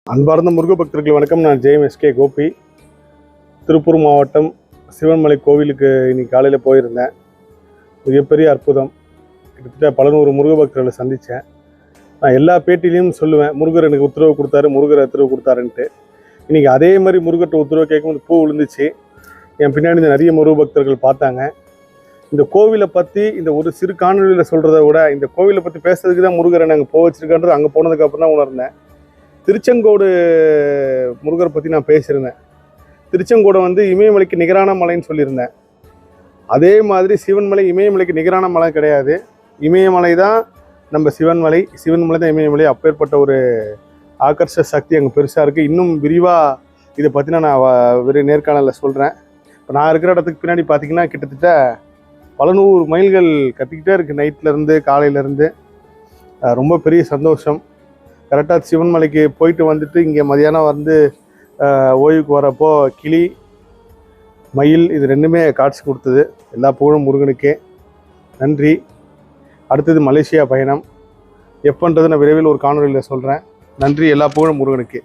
அன்பார்ந்த முருக பக்தர்கள் வணக்கம். நான் ஜெயம் கோபி. திருப்பூர் மாவட்டம் சிவன்மலை கோவிலுக்கு இன்னைக்கு காலையில் போயிருந்தேன். மிகப்பெரிய அற்புதம். கிட்டத்தட்ட பல நூறு முருக பக்தர்களை சந்தித்தேன். நான் எல்லா பேட்டிலையும் சொல்லுவேன், முருகர் எனக்கு உத்தரவு கொடுத்தாரு, முருகர் உத்தரவு கொடுத்தாருன்ட்டு. இன்றைக்கி அதே மாதிரி முருகர்கிட்ட உத்தரவு கேட்கும்போது பூ விழுந்துச்சு. என் பின்னாடி நிறைய முருக பக்தர்கள் பார்த்தாங்க. இந்த கோவிலை பற்றி இந்த ஒரு சிறு காணொலியில் சொல்கிறத விட இந்த கோவிலை பற்றி பேசுறதுக்கு தான் முருகரை நாங்கள் போக வச்சிருக்கான்றது அங்கே போனதுக்கப்புறம் தான் உணர்ந்தேன். திருச்செங்கோடு முருகர் பற்றி நான் பேசியிருந்தேன். திருச்செங்கோடை இமயமலைக்கு நிகரான மலைன்னு சொல்லியிருந்தேன். அதே மாதிரி சிவன்மலை இமயமலைக்கு நிகரான மலை கிடையாது. இமயமலை தான் நம்ம சிவன்மலை, சிவன்மலை தான் இமயமலை. அப்பேற்பட்ட ஒரு ஆகர்ஷ சக்தி அங்கே பெருசாக இருக்குது. இன்னும் விரிவாக இதை பற்றி நான் வெறும் நேர்காணலில் சொல்கிறேன். இப்போ நான் இருக்கிற இடத்துக்கு பின்னாடி பார்த்திங்கன்னா கிட்டத்தட்ட பல நூறு மைல்கள் கத்திக்கிட்டே இருக்குது. நைட்லேருந்து காலையிலேருந்து ரொம்ப பெரிய சந்தோஷம். கரெக்டாக சிவன்மலைக்கு போயிட்டு வந்துட்டு இங்கே மதியானம் ஓய்வுக்கு வரப்போ கிளி மயில் இது ரெண்டுமே காட்சி கொடுத்தது. எல்லா புகழும் முருகனுக்கே. நன்றி. அடுத்தது மலேசியா பயணம் எப்போன்றது நான் விரைவில் ஒரு காணொலியில் சொல்கிறேன். நன்றி. எல்லா புகழும் முருகனுக்கே.